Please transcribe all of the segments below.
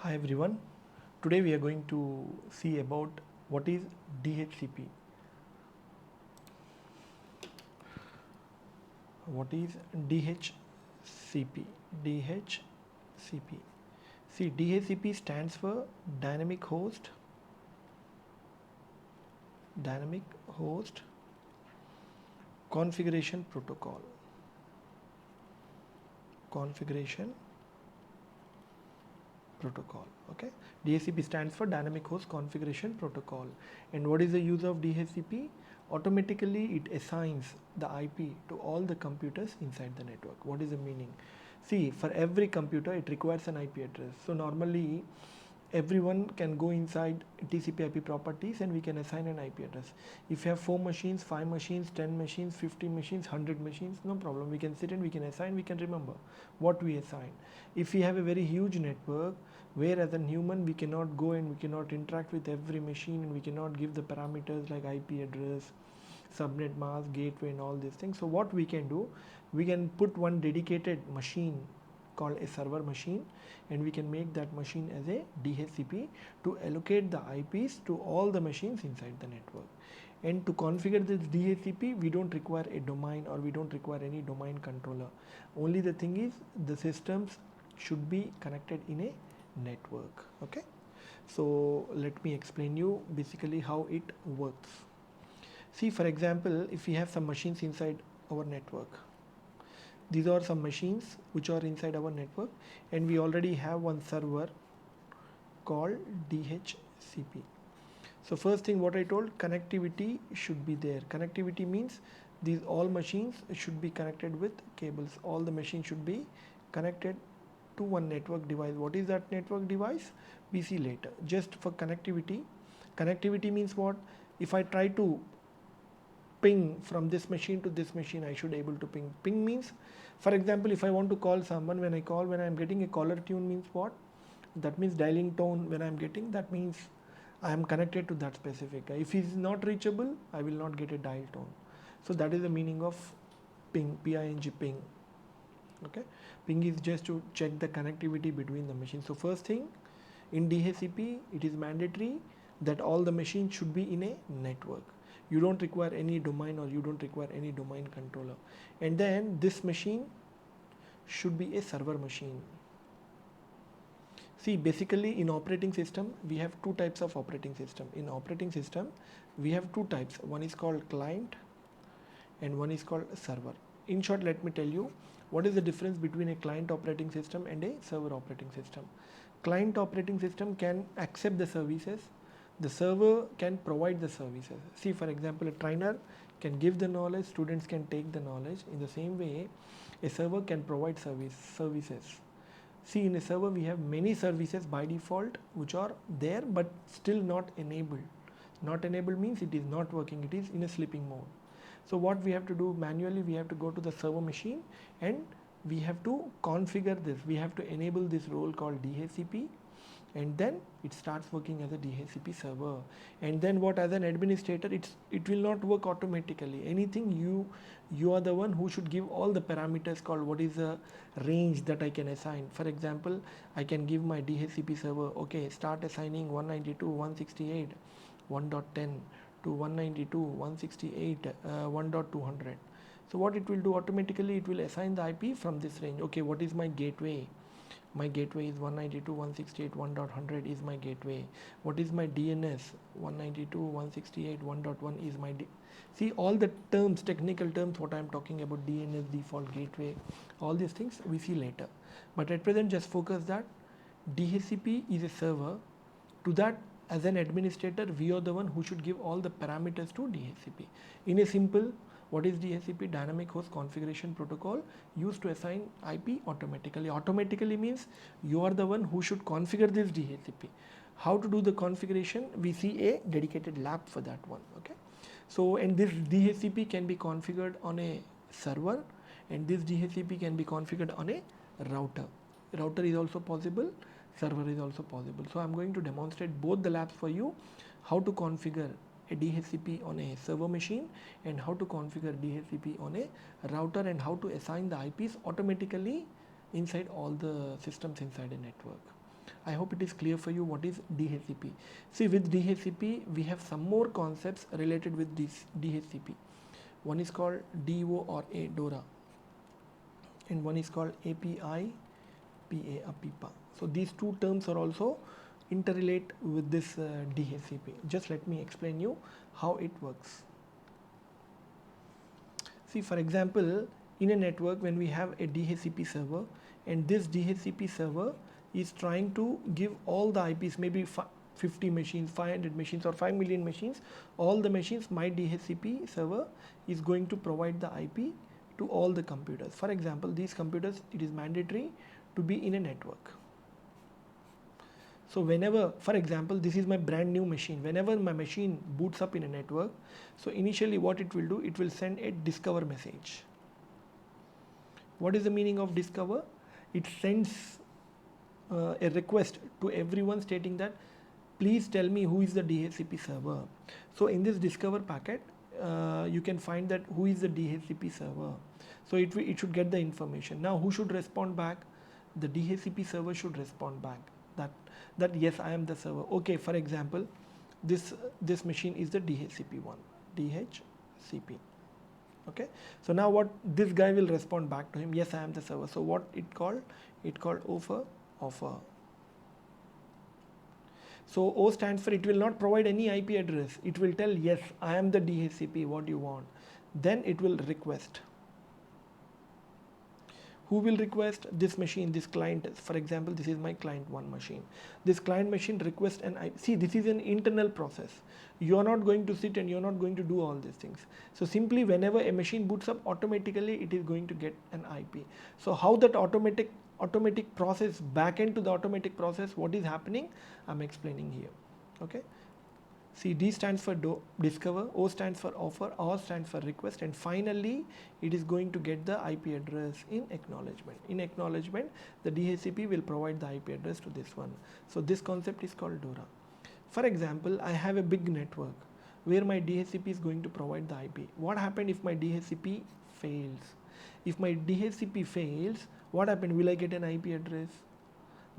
Hi everyone. Today we are going to see about what is DHCP. What is DHCP? DHCP. See, DHCP stands for Dynamic Host Configuration Protocol. Configuration Protocol. Okay, DHCP stands for Dynamic Host Configuration Protocol. And what is the use of DHCP? Automatically it assigns the IP to all the computers inside the network. What is the meaning? See, for every computer it requires an IP address. So normally everyone can go inside TCP IP properties and we can assign an IP address. If you have 4 machines, 5 machines, 10 machines, 50 machines, 100 machines, no problem. We can sit and we can assign, we can remember what we assign. If we have a very huge network where as a human we cannot go and we cannot interact with every machine and we cannot give the parameters like IP address, subnet mask, gateway and all these things. So what we can do, we can put one dedicated machine called a server machine and we can make that machine as a DHCP to allocate the IPs to all the machines inside the network. And to configure this DHCP, we don't require a domain or we don't require any domain controller. Only the thing is the systems should be connected in a network. Okay, so let me explain you basically how it works. See, for example, if we have some machines inside our network, these are some machines which are inside our network and we already have one server called DHCP. So first thing what I told, connectivity should be there. Connectivity means these all machines should be connected with cables. All the machines should be connected to one network device. What is that network device? We see later. Just for connectivity. Connectivity means what? If I try to ping from this machine to this machine, I should able to ping. Ping means, for example, if I want to call someone, when I'm getting a caller tune means what? That means dialing tone when I'm getting, that means I am connected to that specific guy. If he is not reachable, I will not get a dial tone. So that is the meaning of ping, P-I-N-G, ping. Okay, ping is just to check the connectivity between the machines. So first thing, in DHCP, it is mandatory that all the machines should be in a network. You don't require any domain or you don't require any domain controller. And then this machine should be a server machine. See, basically in operating system, we have two types of operating system. In operating system, we have two types. One is called client and one is called server. In short, let me tell you what is the difference between a client operating system and a server operating system. Client operating system can accept the services. The server can provide the services. See, for example, a trainer can give the knowledge, students can take the knowledge. In the same way, a server can provide services. See, in a server we have many services by default which are there but still not enabled. Not enabled means it is not working, it is in a sleeping mode. So what we have to do manually, we have to go to the server machine and we have to configure this. We have to enable this role called DHCP and then it starts working as a DHCP server. And then what, as an administrator, it will not work automatically. Anything you are the one who should give all the parameters called what is the range that I can assign. For example, I can give my DHCP server, okay, start assigning 192.168 1.10 to 192.168 1.200. So what it will do automatically, it will assign the IP from this range. Okay, what is my gateway? My gateway is 192.168 1.100 is my gateway. What is my DNS? 192.168 1.1 is my see, all the terms, technical terms, what I am talking about, DNS, default gateway, all these things we see later. But at present, just focus that DHCP is a server. To that, as an administrator, we are the one who should give all the parameters to DHCP. In a simple, what is DHCP? Dynamic Host Configuration Protocol, used to assign IP automatically. Automatically means you are the one who should configure this DHCP. How to do the configuration? We see a dedicated lab for that one. Okay. So, and this DHCP can be configured on a server and this DHCP can be configured on a router. Router is also possible, server is also possible. So, I am going to demonstrate both the labs for you, how to configure a DHCP on a server machine and how to configure DHCP on a router and how to assign the IPs automatically inside all the systems inside a network. I hope it is clear for you what is DHCP. See, with DHCP we have some more concepts related with this DHCP. One is called DORA, DORA, and one is called API, PA, APIPA. So these two terms are also interrelate with this DHCP. Just let me explain you how it works. See, for example, in a network when we have a DHCP server, and this DHCP server is trying to give all the IPs, maybe 50 machines, 500 machines, or 5 million machines, all the machines, my DHCP server is going to provide the IP to all the computers. For example, these computers, it is mandatory to be in a network. So whenever, for example, this is my brand new machine, whenever my machine boots up in a network, so initially what it will do, it will send a discover message. What is the meaning of discover? It sends a request to everyone stating that please tell me who is the DHCP server. So in this discover packet, you can find that who is the DHCP server. So it should get the information. Now who should respond back? The DHCP server should respond back that yes, I am the server. Okay, for example, this machine is the DHCP one, DHCP. Okay, so now what this guy will respond back to him, yes, I am the server. So what it called offer. So O stands for, it will not provide any IP address. It will tell yes, I am the DHCP, what do you want? Then it will request. Who will request? This machine, this client. For example, this is my client 1 machine. This client machine requests an IP. See, this is an internal process. You are not going to sit and you are not going to do all these things. So simply whenever a machine boots up, automatically it is going to get an IP. So how that automatic process, back end to the automatic process, what is happening, I'm explaining here. Okay. See, D stands for discover, O stands for offer, R stands for request, and finally it is going to get the IP address in acknowledgement. In acknowledgement, the DHCP will provide the IP address to this one. So this concept is called DORA. For example, I have a big network where my DHCP is going to provide the IP. What happened if my DHCP fails? If my DHCP fails, what happened? Will I get an IP address?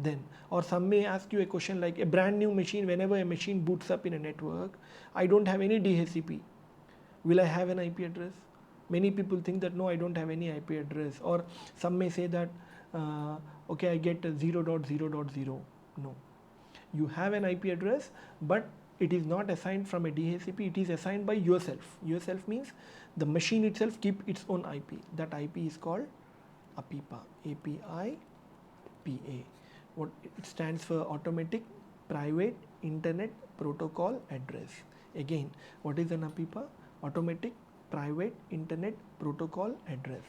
Then, or some may ask you a question like, a brand new machine, whenever a machine boots up in a network, I don't have any DHCP. Will I have an IP address? Many people think that no, I don't have any IP address. Or some may say that, okay, I get 0.0.0. No. You have an IP address, but it is not assigned from a DHCP, it is assigned by yourself. Yourself means the machine itself keep its own IP. That IP is called APIPA, API, PA. What it stands for? Automatic Private Internet Protocol Address. Again, what is an APIPA? Automatic Private Internet Protocol Address.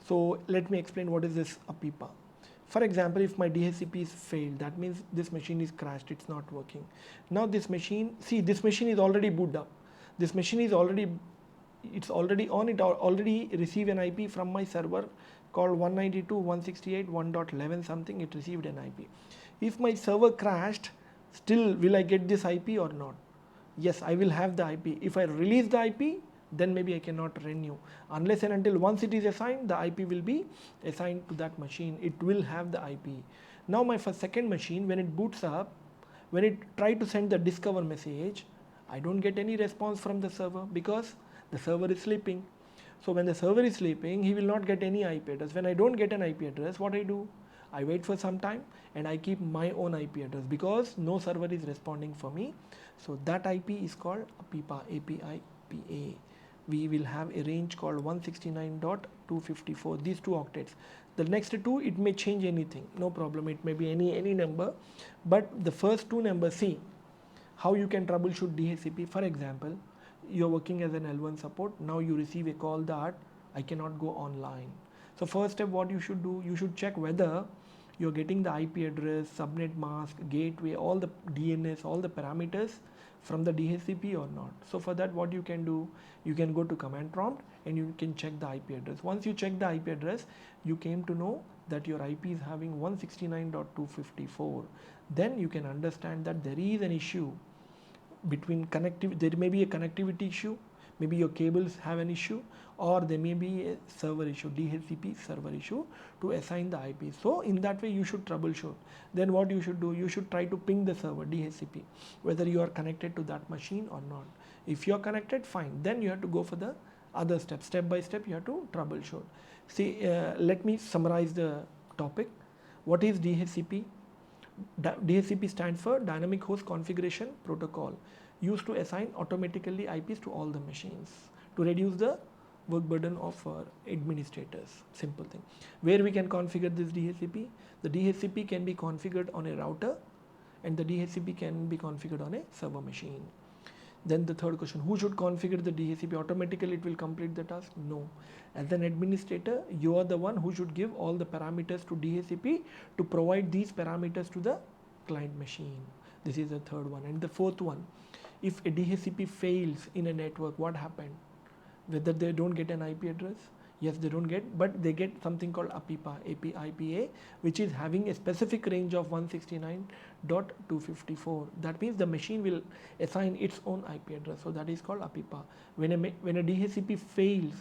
So let me explain what is this APIPA. For example, if my DHCP is failed, that means this machine is crashed, it's not working. Now this machine, see, this machine is already booted up. This machine is already on, it already receive an IP from my server called 192.168.1.11 something, it received an IP. If my server crashed, still will I get this IP or not? Yes, I will have the IP. If I release the IP, then maybe I cannot renew. Unless and until once it is assigned, the IP will be assigned to that machine. It will have the IP. Now my second machine, when it boots up, when it try to send the discover message, I don't get any response from the server because the server is sleeping. So when the server is sleeping, he will not get any IP address. When I don't get an IP address, what I do? I wait for some time and I keep my own IP address because no server is responding for me. So that IP is called APIPA, API, PA. We will have a range called 169.254, these 2 octets. The next 2, it may change anything, no problem, it may be any number, but the first 2 numbers, see how you can troubleshoot DHCP. For example, you're working as an L1 support, now you receive a call that I cannot go online. So first step, what you should do, you should check whether you're getting the IP address, subnet mask, gateway, all the DNS, all the parameters from the DHCP or not. So for that, what you can do, you can go to command prompt and you can check the IP address. Once you check the IP address, you came to know that your IP is having 169.254. Then you can understand that there is an issue between there may be a connectivity issue, maybe your cables have an issue, or there may be a server issue, DHCP server issue, to assign the IP. So in that way you should troubleshoot. Then what you should do, you should try to ping the server DHCP, whether you are connected to that machine or not. If you are connected, fine, then you have to go for the other steps. Step by step you have to troubleshoot. See, let me summarize the topic. What is DHCP? DHCP stands for Dynamic Host Configuration Protocol, used to assign automatically IPs to all the machines to reduce the work burden of administrators. Simple thing. Where we can configure this DHCP? The DHCP can be configured on a router, and the DHCP can be configured on a server machine. Then the third question, who should configure the DHCP? Automatically it will complete the task? No. As an administrator, you are the one who should give all the parameters to DHCP to provide these parameters to the client machine. This is the third one. And the fourth one, if a DHCP fails in a network, what happened? Whether they don't get an IP address? Yes, they don't get, but they get something called IPA, which is having a specific range of 169.254. That means the machine will assign its own IP address. So that is called IPA. When a DHCP fails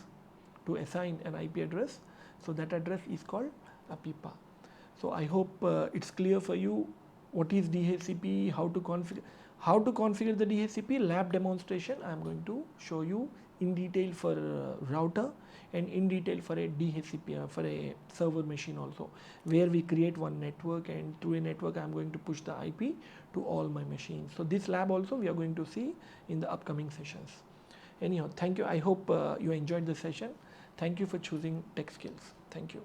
to assign an IP address, so that address is called IPA. So I hope it's clear for you what is DHCP, how to configure the DHCP. Lab demonstration I am going to show you in detail for router, and in detail for a DHCP, for a server machine also, where we create one network, and through a network I am going to push the IP to all my machines. So this lab also we are going to see in the upcoming sessions. Anyhow, thank you. I hope you enjoyed the session. Thank you for choosing Tech Skills. Thank you.